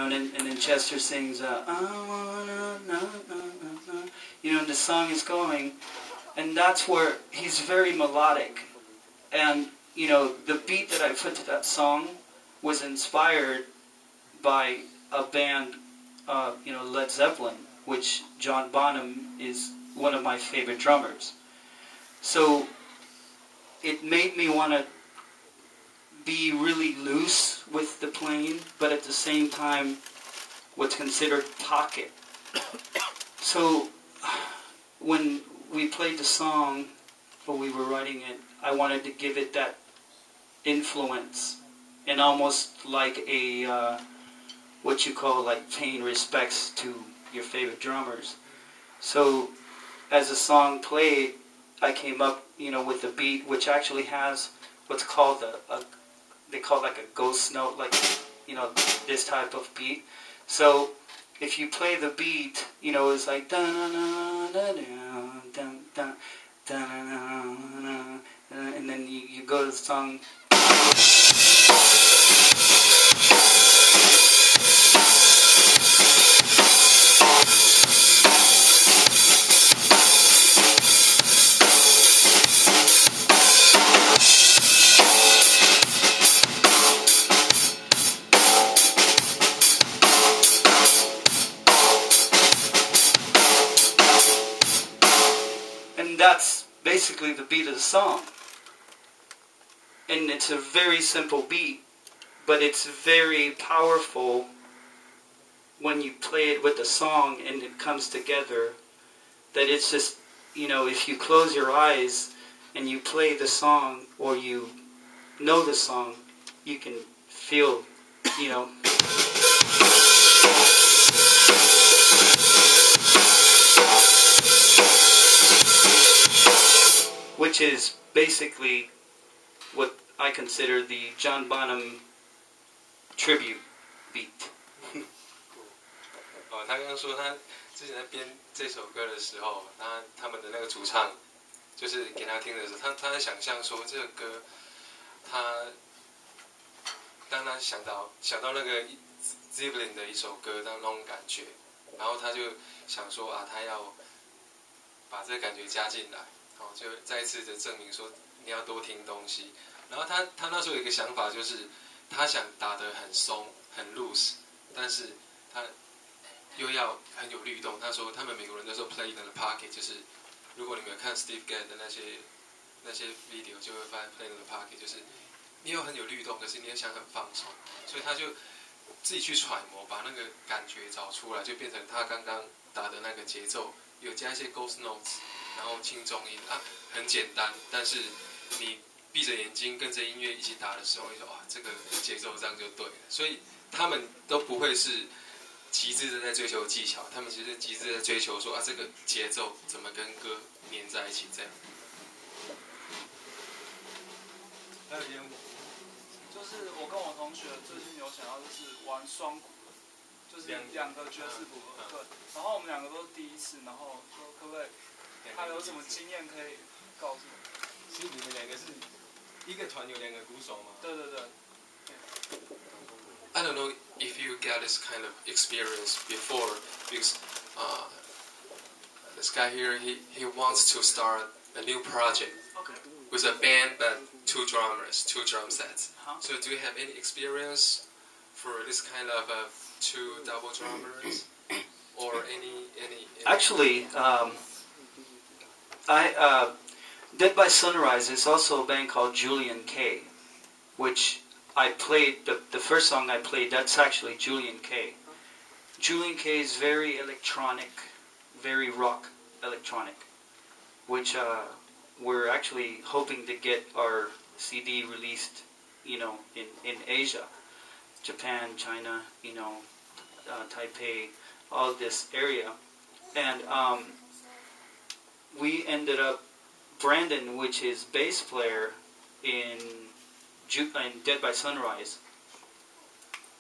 and then Chester sings, I wanna, and the song is going, and that's where he's very melodic, and, the beat that I put to that song was inspired by a band, Led Zeppelin, which John Bonham is one of my favorite drummers. So it made me want to be really loose with the playing, but at the same time what's considered pocket. So when we played the song, or we were writing it, I wanted to give it that influence, and almost like a what you call like paying respects to your favorite drummers. So as the song played, I came up, with a beat which actually has what's called they call like a ghost note, like, this type of beat. So if you play the beat, it's like and then you go to the song. That's basically the beat of the song. And it's a very simple beat, but it's very powerful when you play it with the song and it comes together. That it's just, if you close your eyes and you play the song, or you know the song, you can feel, which is basically what I consider the John Bonham tribute beat. 他刚刚说他之前在编这首歌的时候，他们的那个主唱就是给他听的时候，他在想象说这个歌，当他想到那个 Zeppelin 的一首歌的那种感觉，然后他就想说他要把这个感觉加进来。就再一次的证明说你要多听东西，然后他那时候有一个想法，就是他想打得很松很 loose， 但是他又要很有律动。他说他们美国人都说 play in the pocket， 就是如果你们有看 Steve Gadd 的那些 video， 就会发现 play in the pocket 就是你又很有律动，可是你又想很放松，所以他就自己去揣摩，把那个感觉找出来，就变成他刚刚打的那个节奏，有加一些 ghost notes。然后轻重音很简单，但是你闭着眼睛跟着音乐一起打的时候，你说这个节奏这样就对了。所以他们都不会是极致的在追求技巧，他们其实极致的在追求说这个节奏怎么跟歌连在一起这样。还有点就是我跟我同学最近有想要就是玩双鼓，就是两个爵士鼓，对，然后我们两个都是第一次，然后说可不可以？他有什么经验可以告诉我？是你们两个是一个团有两个鼓手吗？对对对。I don't know if you got this kind of experience before, because this guy here he wants to start a new project with a band but 2 drummers, 2 drum sets. So do you have any experience for this kind of 2 double drummers or any? Actually. Dead by Sunrise is also a band called Julian K, which I played, the first song I played, that's actually Julian K. Julian K is very electronic, very rock electronic, which we're actually hoping to get our CD released, in Asia, Japan, China, Taipei, all this area. And we ended up, Brandon, which is bass player in Dead by Sunrise,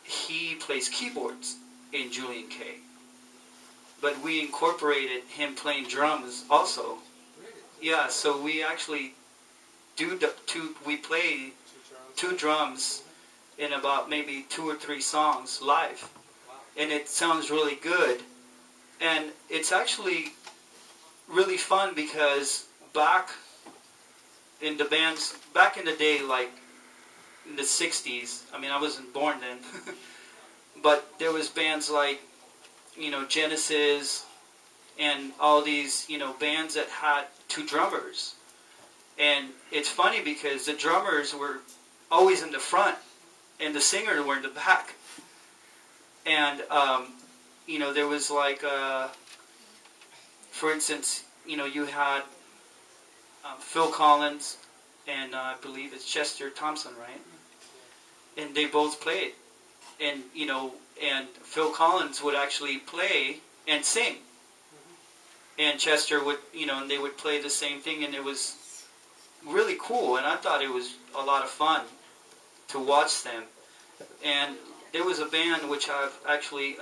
he plays keyboards in Julian K. But we incorporated him playing drums also. Yeah, so we actually we play 2 drums in about maybe 2 or 3 songs live. and it sounds really good. And it's actually really fun because back in the day, like in the 60s, I mean, I wasn't born then, but there was bands like, Genesis and all these, bands that had two drummers. And it's funny because the drummers were always in the front and the singers were in the back. And, there was like, for instance, you had Phil Collins and I believe it's Chester Thompson, right? And they both played. And, and Phil Collins would actually play and sing. And Chester would, and they would play the same thing, and it was really cool. And I thought it was a lot of fun to watch them. And there was a band which I've actually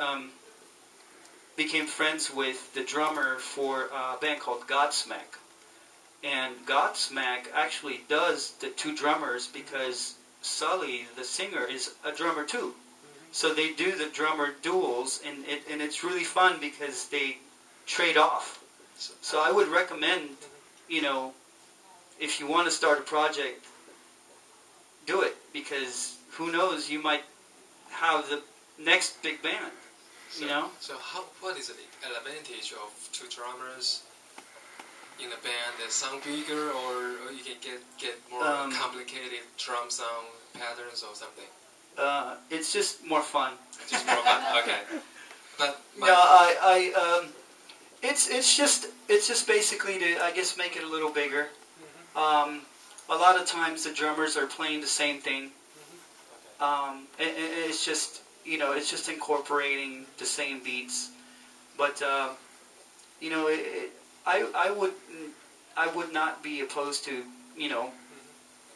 became friends with the drummer for a band called Godsmack. And Godsmack actually does the two drummers because Sully, the singer, is a drummer too. So they do the drummer duels, and it's really fun because they trade off. So I would recommend, if you want to start a project, do it, because who knows, you might have the next big band, So what is the advantage of two drummers in a band that sound bigger, or you can get more complicated drum sound patterns or something? It's just more fun. Just more fun. Okay. But it's just basically to, I guess, make it a little bigger. A lot of times the drummers are playing the same thing. It's just it's just incorporating the same beats. But I would not be opposed to,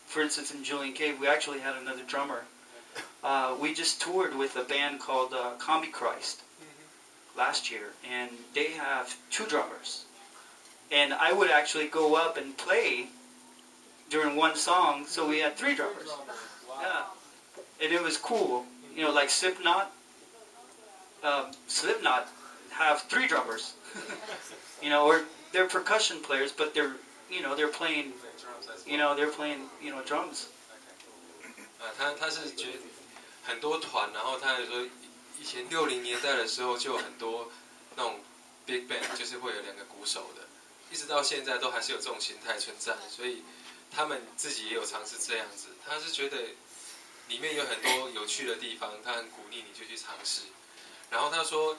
for instance, in Julian Cave we actually had another drummer. We just toured with a band called Combi Christ last year, and they have two drummers. And I would actually go up and play during one song, so we had three drummers. Yeah, and it was cool. Like Slipknot have three drummers. Or they're percussion players, but they're playing drums. 他是觉得很多团，然后他就说，以前60年代的时候就有很多那种 big band， 就是会有2个鼓手的，一直到现在都还是有这种形态存在，所以他们自己也有尝试这样子。他是觉得里面有很多有趣的地方，他很鼓励你就去尝试。然后他说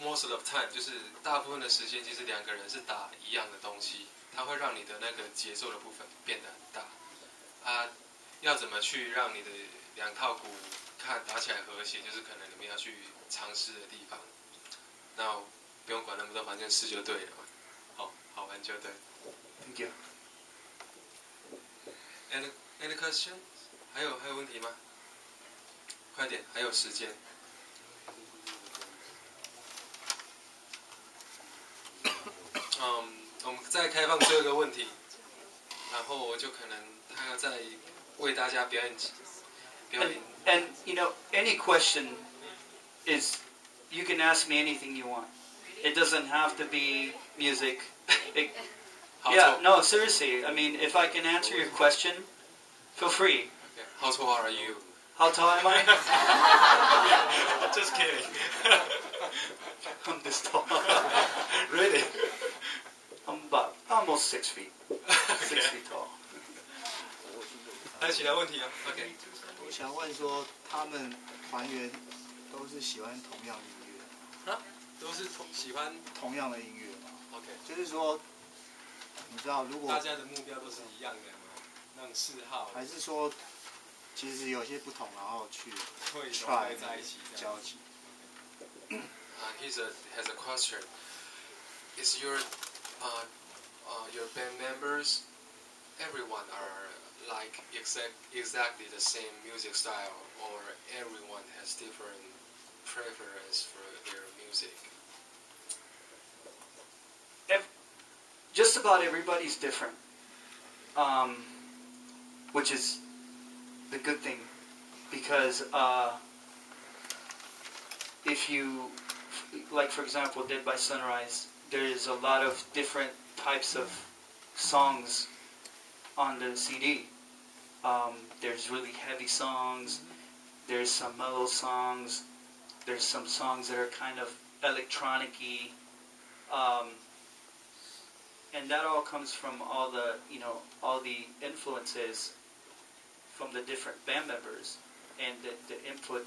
，most of the time 就是大部分的时间，其实2个人是打一样的东西，它会让你的那个节奏的部分变得很大。要怎么去让你的2套鼓打起来和谐，就是可能你们要去尝试的地方。那不用管那么多，反正试就对了嘛。好玩就对。Thank you. Any question？ 还有问题吗？快点，还有时间。我们再开放最后一个问题，然后我就可能他要再为大家表演。And any question is, you can ask me anything you want. It doesn't have to be music. No, seriously. I mean, if I can answer your question, feel free. Okay. How tall are you? How tall am I? Just kidding. I'm this tall. Really? I'm about almost 6 feet. 6 feet tall. 还有其他问题啊 ？OK。我想问说，他们团员都是喜欢同样音乐？都是喜欢同样的音乐吗 ？OK。就是说，你知道，如果大家的目标都是一样的吗？那种嗜好，还是说，其实有些不同，然后去会融合在一起交集。He has a question. Is your band members? Everyone are like exactly the same music style, or everyone has different preference for their music? Just about everybody's different, which is the good thing, because if you, like for example, Dead by Sunrise, there is a lot of different types of songs on the CD. There's really heavy songs, there's some mellow songs, there's some songs that are kind of electronic-y, and that all comes from all the, all the influences from the different band members and the input